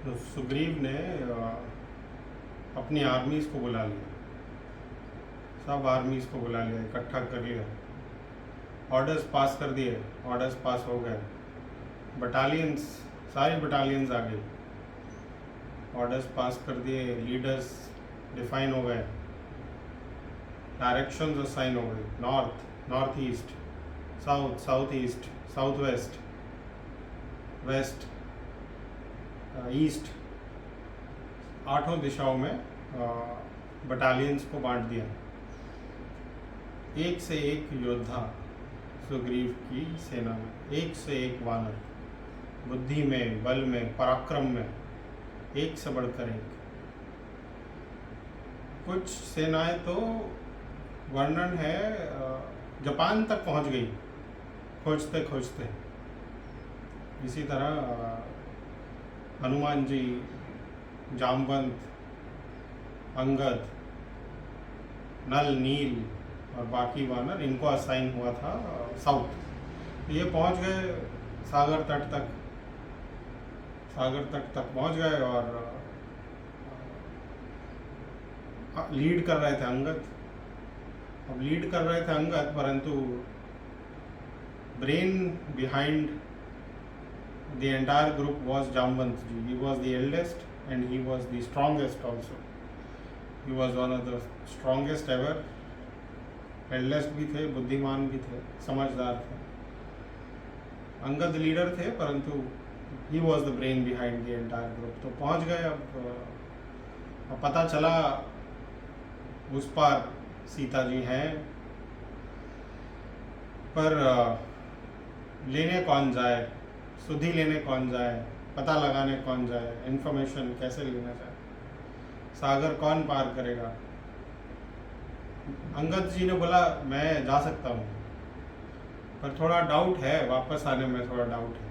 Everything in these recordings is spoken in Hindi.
तो सुग्रीव ने अपनी आर्मीज को बुला लिया, सब आर्मीज को बुला लिया, इकट्ठा कर लिया, ऑर्डर्स पास कर दिए, ऑर्डर्स पास हो गए, बटालियंस, सारी बटालियंस आ गई, ऑर्डर्स पास कर दिए, लीडर्स डिफाइन हो गए, डायरेक्शंस असाइन हो गई, north, north east, south, south east, south west, west, east, 8 दिशाओं में बटालियंस को बांट दिया। एक से एक योद्धा सुग्रीव की सेना में, एक से एक वानर, बुद्धि में, बल में, पराक्रम में, एक से बढ़कर एक। कुछ सेनाएं तो वर्णन है जापान तक पहुंच गई खोजते खोजते। इसी तरह हनुमान जी, जामवंत, अंगद, नल, नील और बाकी वानर, इनको असाइन हुआ था साउथ। ये पहुंच गए सागर तट तक, सागर तट तक पहुंच गए और लीड कर रहे थे अंगद। अब लीड कर रहे थे अंगद, परंतु brain behind the entire group was Jamwant ji. He was the eldest and he was the strongest also. He was one of the strongest ever. Eldest भी थे, बुद्धिमान भी थे, समझदार थे। अंगद लीडर थे, परंतु he was the brain behind the entire group. तो पहुंच गए। अब पता चला उस पार सीता जी हैं, पर लेने कौन जाए, सुधि लेने कौन जाए, पता लगाने कौन जाए, इन्फॉर्मेशन कैसे लेना जाए, सागर कौन पार करेगा। अंगद जी ने बोला मैं जा सकता हूँ, पर थोड़ा डाउट है, वापस आने में थोड़ा डाउट है।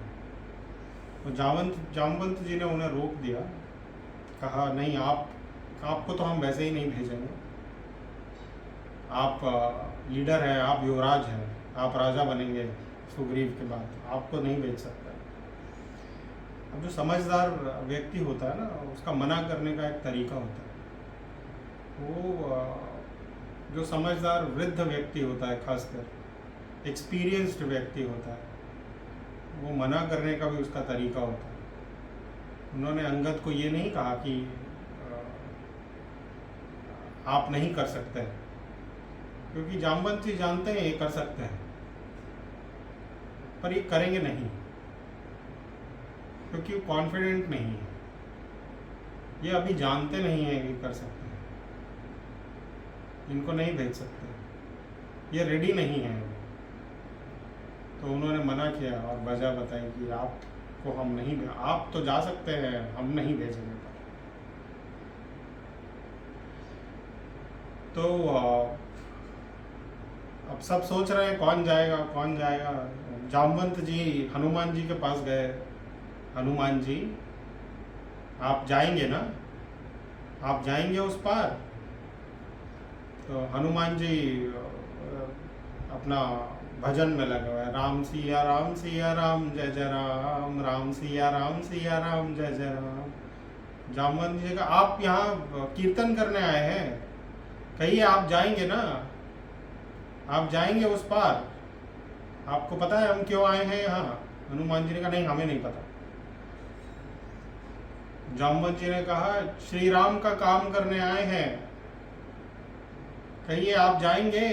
तो जामवंत जी ने उन्हें रोक दिया, कहा नहीं, आपको तो हम वैसे ही नहीं भेजेंगे, आप लीडर हैं, आप युवराज हैं, आप राजा बनेंगे सुग्रीव के बाद, आपको नहीं भेज सकता। अब जो समझदार व्यक्ति होता है ना, उसका मना करने का एक तरीका होता है। वो जो समझदार वृद्ध व्यक्ति होता है, खासकर एक्सपीरियंस्ड व्यक्ति होता है, वो मना करने का भी उसका तरीका होता है। उन्होंने अंगद को ये नहीं कहा कि आप नहीं कर सकते, क्योंकि जामवंत जी जानते हैं ये कर सकते हैं, पर ये करेंगे नहीं, क्योंकि वो कॉन्फिडेंट नहीं है, ये अभी जानते नहीं है कि कर सकते हैं, इनको नहीं भेज सकते, ये रेडी नहीं है। तो उन्होंने मना किया और वजह बताई कि आपको हम नहीं, आप तो जा सकते हैं, हम नहीं भेजेंगे। तो अब सब सोच रहे हैं कौन जाएगा कौन जाएगा। जामवंत जी हनुमान जी के पास गए, हनुमान जी आप जाएंगे ना, आप जाएंगे उस पार। तो हनुमान जी अपना भजन में लगे हुए, राम सिया राम जय जय राम, राम सिया राम जय जय राम। जामवंत जी का आप यहाँ कीर्तन करने आए हैं, कहिए आप जाएंगे ना, आप जाएंगे उस पार, आपको पता है हम क्यों आए हैं यहाँ। हनुमान जी ने कहा नहीं, हमें नहीं पता। जामवंत जी ने कहा श्री राम का काम करने आए हैं, कहिए आप जाएंगे।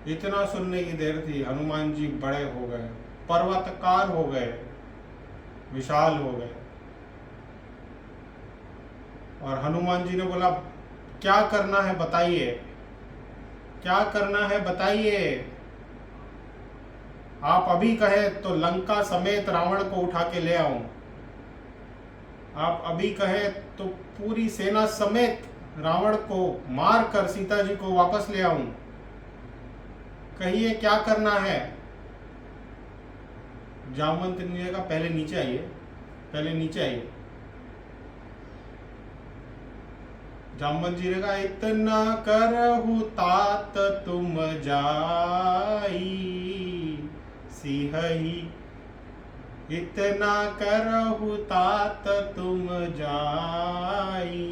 इतना सुनने की देर थी, हनुमान जी बड़े हो गए, पर्वतकार हो गए, विशाल हो गए। और हनुमान जी ने बोला क्या करना है बताइए, क्या करना है बताइए। आप अभी कहे तो लंका समेत रावण को उठा के ले आऊं, आप अभी कहे तो पूरी सेना समेत रावण को मार कर सीता जी को वापस ले आऊं, कहिए क्या करना है। जामवंत ने कहा पहले नीचे आइए, पहले नीचे आइए। जामवंत जी ने कहा इतना करहु तात तुम जाई, सिंहई इतना करहु तात तुम जाई,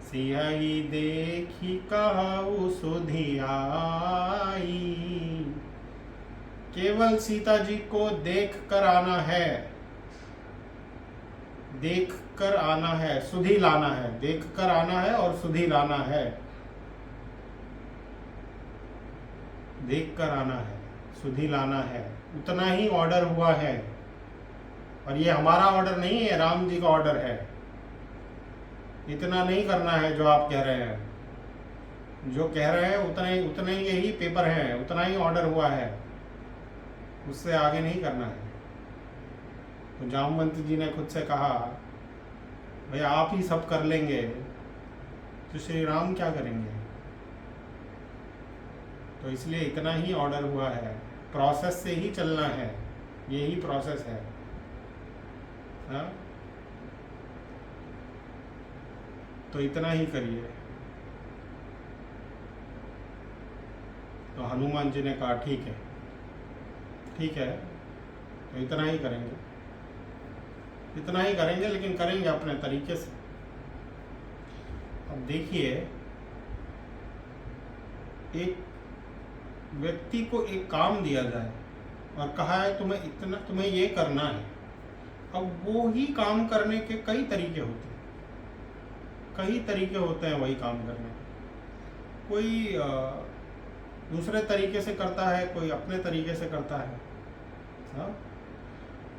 सियहि देखी कहु सुधि आई। केवल सीता जी को देख कर आना है, देख कर आना है, सुधि लाना है, देख कर आना है और सुधि लाना है। देख कर आना है, सुधि लाना है, उतना ही ऑर्डर हुआ है। और ये हमारा ऑर्डर नहीं है, राम जी का ऑर्डर है। इतना नहीं करना है जो आप कह रहे हैं, जो कह रहे हैं उतना ही यही पेपर है, उतना ही ऑर्डर हुआ है, उससे आगे नहीं करना है। तो जामवंत जी ने खुद से कहा भाई आप ही सब कर लेंगे तो श्री राम क्या करेंगे। तो इसलिए इतना ही ऑर्डर हुआ है, प्रोसेस से ही चलना है, यही प्रोसेस है। हाँ? तो इतना ही करिए। तो हनुमान जी ने कहा ठीक है, ठीक है, तो इतना ही करेंगे, इतना ही करेंगे, लेकिन करेंगे अपने तरीके से। अब देखिए, एक व्यक्ति को एक काम दिया जाए और कहा है तुम्हें ये करना है। अब वो ही काम करने के कई तरीके होते हैं, कई तरीके होते हैं वही काम करने के। कोई दूसरे तरीके से करता है, कोई अपने तरीके से करता है।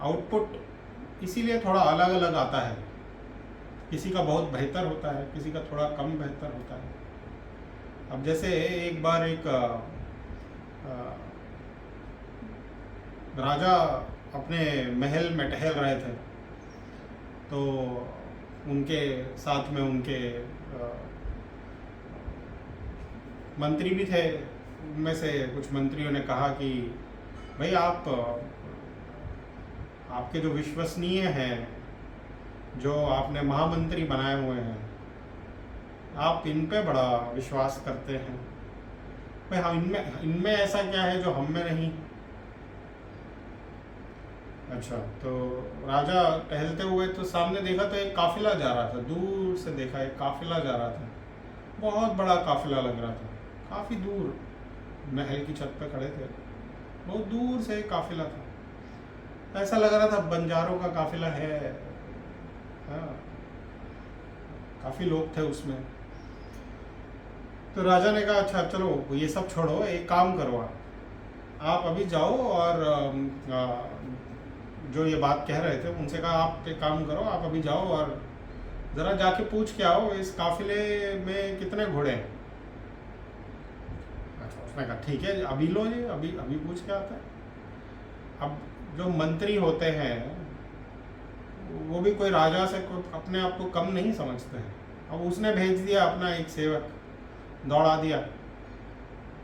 आउटपुट इसीलिए थोड़ा अलग अलग आता है। किसी का बहुत बेहतर होता है, किसी का थोड़ा कम बेहतर होता है। अब जैसे एक बार एक राजा अपने महल में टहल रहे थे, तो उनके साथ में उनके मंत्री भी थे। उनमें से कुछ मंत्रियों ने कहा कि भाई आपके जो विश्वसनीय हैं, जो आपने महामंत्री बनाए हुए हैं, आप इन पे बड़ा विश्वास करते हैं, भाई हम इनमें ऐसा क्या है जो हम में नहीं। अच्छा, तो राजा टहलते हुए तो सामने देखा तो एक काफिला जा रहा था, दूर से देखा एक काफिला जा रहा था, बहुत बड़ा काफिला लग रहा था। काफ़ी दूर महल की छत पे खड़े थे, बहुत दूर से एक काफिला था, ऐसा लग रहा था बंजारों का काफिला है। हाँ, काफ़ी लोग थे उसमें। तो राजा ने कहा अच्छा चलो ये सब छोड़ो, एक काम करो, आप अभी जाओ और जो ये बात कह रहे थे उनसे कहा आप एक काम करो, आप अभी जाओ और ज़रा जाके पूछ के आओ इस काफिले में कितने घोड़े हैं। अच्छा, उसने कहा ठीक है अभी लो जी, अभी पूछ के आता है। अब जो मंत्री होते हैं वो भी कोई राजा से अपने आप को कम नहीं समझते हैं। अब उसने भेज दिया अपना एक सेवक, दौड़ा दिया,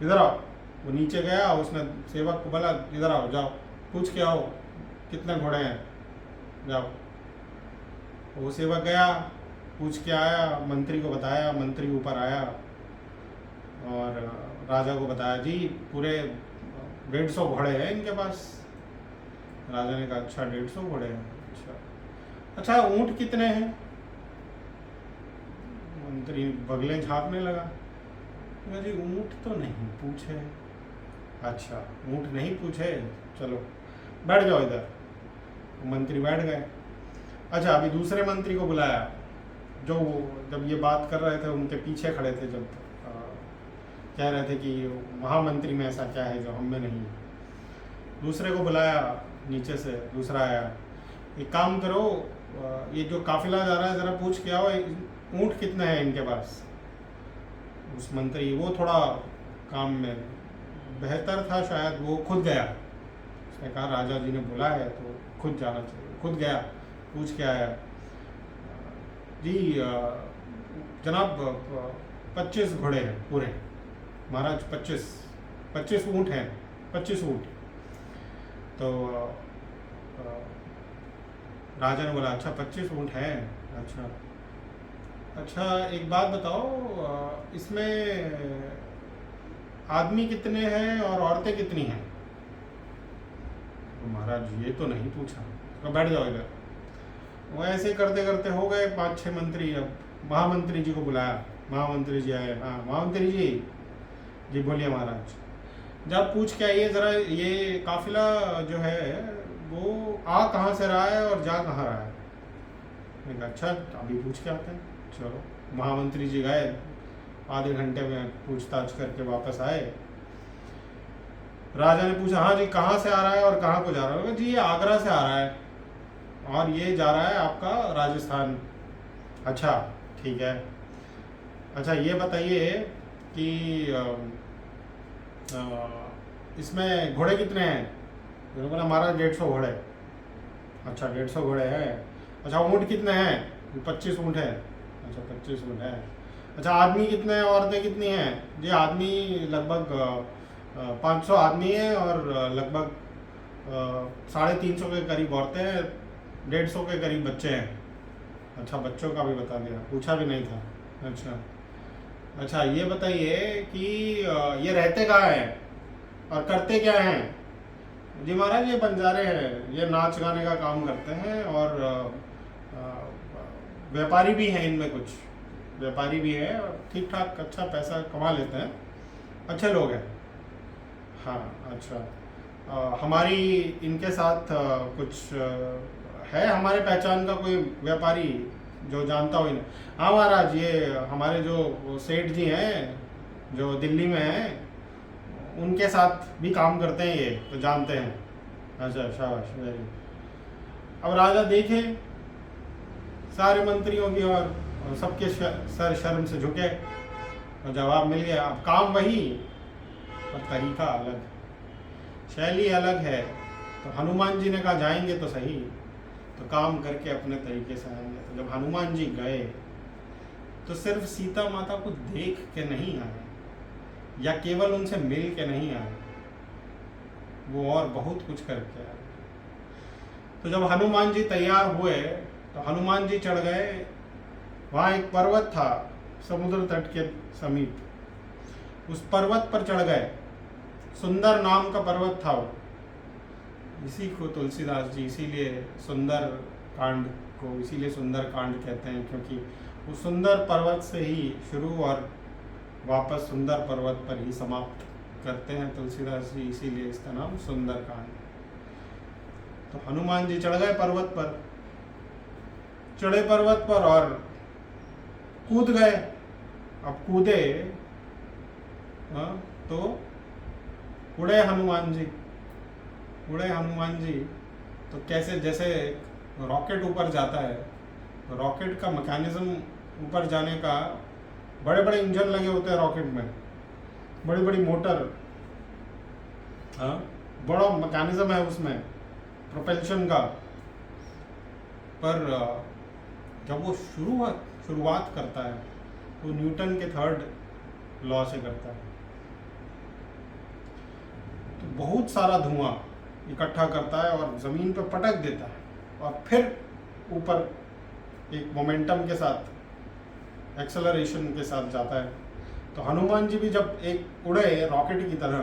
इधर आओ। वो नीचे गया, उसने सेवक को बोला इधर आओ, जाओ पूछ के आओ कितने घोड़े हैं, जाओ। वो सेवक गया, पूछ के आया, मंत्री को बताया, मंत्री ऊपर आया और राजा को बताया जी पूरे 150 घोड़े हैं इनके पास। राजा ने कहा अच्छा 150 घोड़े हैं, अच्छा ऊँट कितने हैं। मंत्री बगले झाँकने लगा, जी ऊँट तो नहीं पूछे। अच्छा ऊँट नहीं पूछे, चलो बैठ जाओ इधर। मंत्री बैठ गए। अच्छा अभी दूसरे मंत्री को बुलाया, जो जब ये बात कर रहे थे उनके पीछे खड़े थे, जब कह रहे थे कि महामंत्री में ऐसा क्या है जो हम में नहीं। दूसरे को बुलाया, नीचे से दूसरा आया, एक काम करो ये जो काफिला जा रहा है ज़रा पूछ के आओ ऊँट कितने हैं इनके पास। उस मंत्री वो थोड़ा काम में बेहतर था शायद, वो खुद गया। उसने कहा राजा जी ने बुला है तो खुद जाना चाहिए। खुद गया, पूछ के आया, जी जनाब 25 घोड़े हैं पूरे महाराज, 25 ऊँट हैं, 25 ऊँट। तो राजा ने बोला अच्छा 25 ऊँट हैं, अच्छा एक बात बताओ इसमें आदमी कितने हैं और औरतें कितनी हैं। तो महाराज ये तो नहीं पूछा, तो बैठ जाओ इधर। वो ऐसे करते करते हो गए 5-6 मंत्री। अब महामंत्री जी को बुलाया, महामंत्री जी आए। हाँ महामंत्री जी, जी बोलिए महाराज। जब पूछ के आइए ज़रा, ये काफिला जो है वो आ कहाँ से रहा है और जा कहाँ रहा है। मैंने कहा अच्छा अभी पूछ के आते हैं, चलो। महामंत्री जी गए, आधे घंटे में पूछताछ करके वापस आए। राजा ने पूछा हाँ जी कहाँ से आ रहा है और कहाँ को जा रहा है। जी ये आगरा से आ रहा है और ये जा रहा है आपका राजस्थान। अच्छा ठीक है। अच्छा ये बताइए कि इसमें घोड़े कितने हैं। मैंने बोला महाराज 150 घोड़े। अच्छा 150 घोड़े हैं। अच्छा ऊँट कितने हैं। 25 ऊँट है। अच्छा 25 ऊँट है। अच्छा आदमी कितने हैं, औरतें कितनी हैं। जी आदमी लगभग 500 आदमी है और लगभग 350 के करीब औरतें हैं, 150 के करीब बच्चे हैं। अच्छा बच्चों का भी बता दिया, पूछा भी नहीं था। अच्छा अच्छा ये बताइए कि ये रहते कहाँ हैं और करते क्या हैं। जी महाराज ये बंजारे हैं, ये नाच गाने का काम करते हैं और व्यापारी भी हैं, इनमें कुछ व्यापारी भी है और ठीक ठाक अच्छा पैसा कमा लेते हैं, अच्छे लोग हैं। हाँ अच्छा हमारी इनके साथ कुछ है हमारे पहचान का कोई व्यापारी जो जानता हो इन्हें। हाँ महाराज ये हमारे जो सेठ जी हैं जो दिल्ली में हैं उनके साथ भी काम करते हैं, ये तो जानते हैं। अच्छा शाबाश वेरी। अब राजा देखे सारे मंत्रियों की और सबके सर शर्म से झुके और जवाब मिल गया। अब काम वही पर तरीका अलग, शैली अलग है। तो हनुमान जी ने कहा जाएंगे तो सही, तो काम करके अपने तरीके से आएंगे। तो जब हनुमान जी गए तो सिर्फ सीता माता को देख के नहीं आए या केवल उनसे मिल के नहीं आए, वो और बहुत कुछ करके आए। तो जब हनुमान जी तैयार हुए तो हनुमान जी चढ़ गए। वहाँ एक पर्वत था समुद्र तट के समीप, उस पर्वत पर चढ़ गए। सुंदर नाम का पर्वत था वो, इसी को तुलसीदास जी इसीलिए सुंदर कांड को इसीलिए सुंदर कांड कहते हैं, क्योंकि वो सुंदर पर्वत से ही शुरू और वापस सुंदर पर्वत पर ही समाप्त करते हैं तुलसीदास जी, इसीलिए इसका नाम सुंदर कांड। तो हनुमान जी चढ़ गए पर्वत पर, चढ़े पर्वत पर और कूद गए। अब कूदे तो उड़े हनुमान जी, उड़े हनुमान जी। तो कैसे, जैसे रॉकेट ऊपर जाता है तो रॉकेट का मैकेनिज्म ऊपर जाने का, बड़े बड़े इंजन लगे होते हैं रॉकेट में, बड़ी बड़ी मोटर, बड़ा मैकेनिज्म है उसमें प्रोपल्शन का। पर जब वो शुरुआत करता है तो न्यूटन के 3rd लॉ से करता है, तो बहुत सारा धुआं इकट्ठा करता है और ज़मीन पर पटक देता है और फिर ऊपर एक मोमेंटम के साथ, एक्सेलरेशन के साथ जाता है। तो हनुमान जी भी जब एक उड़े रॉकेट की तरह,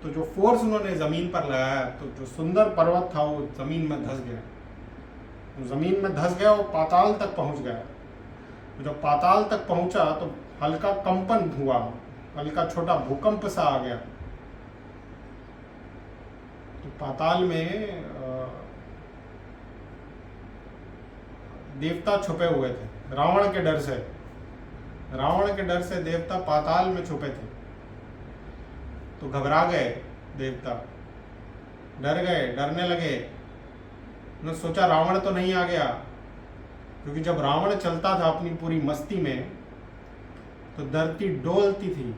तो जो फोर्स उन्होंने ज़मीन पर लगाया तो जो सुंदर पर्वत था वो ज़मीन में धंस गया। ज़मीन में धंस गया और पाताल तक पहुंच गया। तो जब पाताल तक पहुंचा तो हल्का कंपन हुआ, हल्का छोटा भूकंप सा आ गया। तो पाताल में देवता छुपे हुए थे रावण के डर से। रावण के डर से देवता पाताल में छुपे थे। तो घबरा गए देवता, डर गए, डरने लगे। उन्होंने सोचा रावण तो नहीं आ गया, क्योंकि जब रावण चलता था अपनी पूरी मस्ती में तो धरती डोलती थी,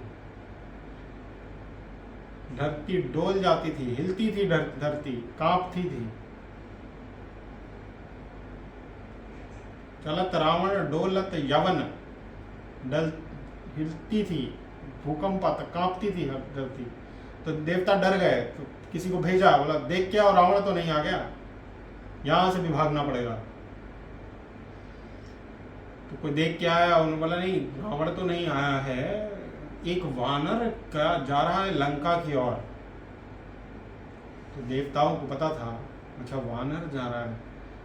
धरती डोल जाती थी, हिलती थी धरती, कांपती थी। चलत रावण डोलत यवन, डल हिलती थी, भूकंप आता, कांपती थी धरती। तो देवता डर गए, तो किसी को भेजा, बोला देख के आओ रावण तो नहीं आ गया, यहां से भी भागना पड़ेगा। तो कोई देख के आया, उन्होंने बोला नहीं रावण तो नहीं आया है, एक वानर का जा रहा है लंका की ओर। तो देवताओं को पता था, अच्छा वानर जा रहा है।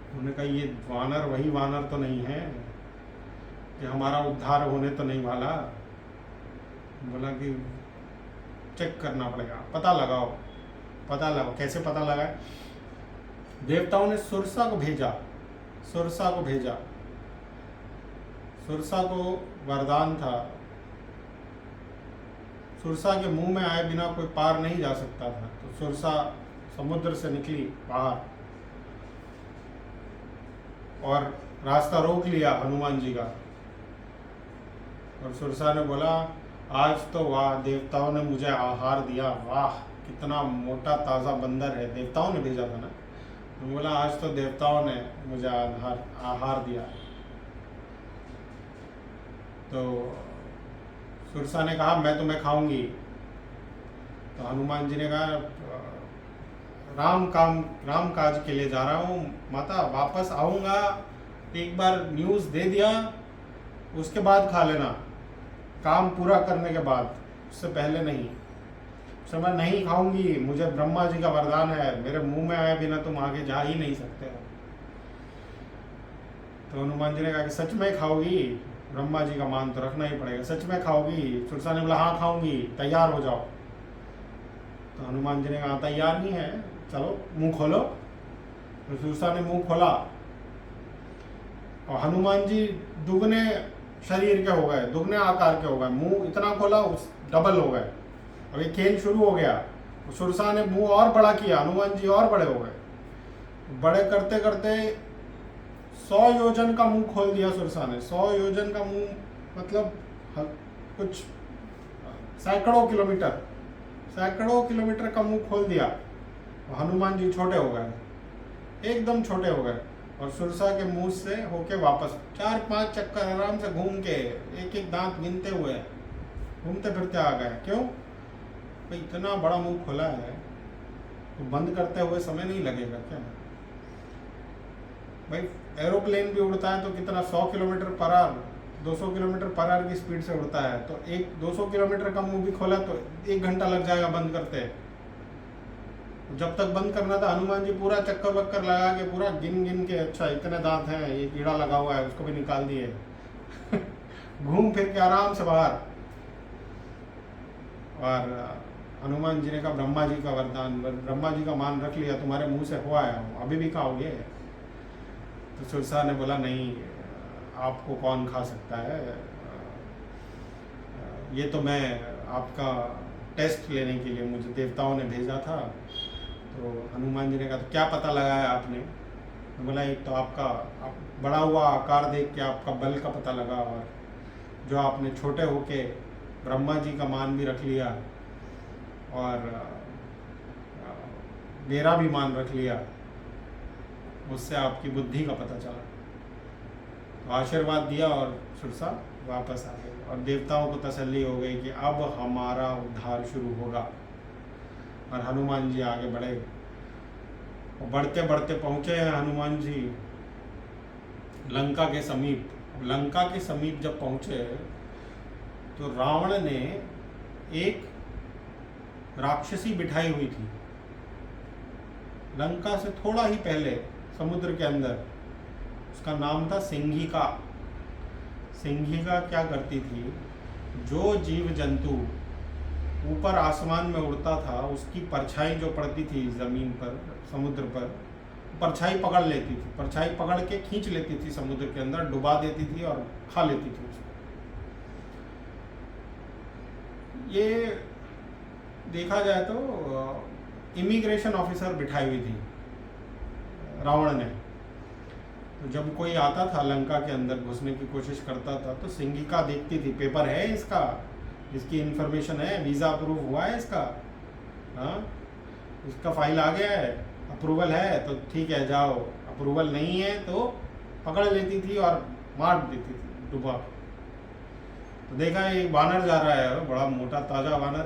उन्होंने कहा ये वानर वही वानर तो नहीं है कि हमारा उद्धार होने तो नहीं वाला। बोला कि चेक करना पड़ेगा, पता लगाओ। पता लगाओ, कैसे पता लगाए? देवताओं ने सुरसा को भेजा। सुरसा को भेजा। सुरसा को वरदान था, सुरसा के मुंह में आए बिना कोई पार नहीं जा सकता था। तो सुरसा समुद्र से निकली बाहर और रास्ता रोक लिया हनुमान जी का। और सुरसा ने बोला आज तो वाह, देवताओं ने मुझे आहार दिया, वाह कितना मोटा ताज़ा बंदर है। देवताओं ने भेजा था ना। तो बोला आज तो देवताओं ने मुझे आहार दिया। तो सुरसा ने कहा मैं तुम्हें खाऊंगी। तो हनुमान जी ने कहा राम काज के लिए जा रहा हूँ माता, वापस आऊँगा, एक बार न्यूज़ दे दिया उसके बाद खा लेना, काम पूरा करने के बाद, उससे पहले नहीं। उससे मैं नहीं खाऊंगी, मुझे ब्रह्मा जी का वरदान है, मेरे मुंह में आए बिना तुम आगे जा ही नहीं सकते हो। तो हनुमान जी ने कहा कि सच में खाओगी? ब्रह्मा जी का मान तो रखना ही पड़ेगा, सच में खाओगी? सुरसा ने बोला हाँ खाऊंगी, तैयार हो जाओ। तो हनुमान जी ने कहा तैयार नहीं है, चलो मुंह खोलो। तो सुरसा ने मुंह खोला और हनुमान जी दुगने शरीर के हो गए, दुगने आकार के हो गए। मुंह इतना खोला डबल हो गए। अब ये खेल शुरू हो गया। सुरसा ने मुंह और बड़ा किया, हनुमान जी और बड़े हो गए। बड़े करते करते 100 योजन का मुंह खोल दिया सुरसा ने। 100 योजन का मुंह मतलब कुछ सैकड़ों किलोमीटर का मुंह खोल दिया। हनुमान जी छोटे हो गए, एकदम छोटे हो गए। और सुरसा के मुंह से होके वापस 4-5 चक्कर आराम से घूम के, एक एक दांत गिनते हुए घूमते फिरते आ गए। क्यों भाई? इतना बड़ा मुंह खोला है तो बंद करते हुए समय नहीं लगेगा क्या भाई? एरोप्लेन भी उड़ता है तो कितना 100 kilometre per hour, 200 kilometre per hour की स्पीड से उड़ता है। तो एक 200 किलोमीटर का मुंह भी खोला तो 1 घंटा लग जाएगा बंद करते। जब तक बंद करना था हनुमान जी पूरा चक्कर वक्कर लगा के, पूरा गिन गिन के, अच्छा इतने दांत हैं, ये कीड़ा लगा हुआ है, उसको भी निकाल दिए। घूम फिर के आराम से बाहर। और हनुमान जी ने कहा ब्रह्मा जी का वरदान, ब्रह्मा जी का मान रख लिया, तुम्हारे मुंह से हो आया हूँ, अभी भी खाओगे? तो सुरसा ने बोला नहीं, आपको कौन खा सकता है, ये तो मैं आपका टेस्ट लेने के लिए मुझे देवताओं ने भेजा था। तो हनुमान जी ने कहा तो क्या पता लगाया आपने? तो बोला एक तो आपका बड़ा हुआ आकार देख के आपका बल का पता लगा, और जो आपने छोटे होके ब्रह्मा जी का मान भी रख लिया और मेरा भी मान रख लिया, उससे आपकी बुद्धि का पता चला। तो आशीर्वाद दिया और सुरसा वापस आ गई। और देवताओं को तसल्ली हो गई कि अब हमारा उद्धार शुरू होगा। और हनुमान जी आगे बढ़े, और बढ़ते बढ़ते पहुँचे हैं हनुमान जी लंका के समीप। लंका के समीप जब पहुँचे तो रावण ने एक राक्षसी बिठाई हुई थी लंका से थोड़ा ही पहले समुद्र के अंदर। उसका नाम था सिंघिका। सिंघिका क्या करती थी, जो जीव जंतु ऊपर आसमान में उड़ता था उसकी परछाई जो पड़ती थी जमीन पर, समुद्र पर, परछाई पकड़ लेती थी, परछाई पकड़ के खींच लेती थी समुद्र के अंदर, डुबा देती थी और खा लेती थी उसको। ये देखा जाए तो इमिग्रेशन ऑफिसर बिठाई हुई थी रावण ने। तो जब कोई आता था लंका के अंदर घुसने की कोशिश करता था तो सिंघिका देखती थी, पेपर है इसका, इसकी इंफॉर्मेशन है, वीज़ा अप्रूव हुआ है इसका, हाँ इसका फाइल आ गया है, अप्रूवल है तो ठीक है जाओ, अप्रूवल नहीं है तो पकड़ लेती थी और मार देती थी डुबा। तो देखा एक वानर जा रहा है, बड़ा मोटा ताज़ा वानर है।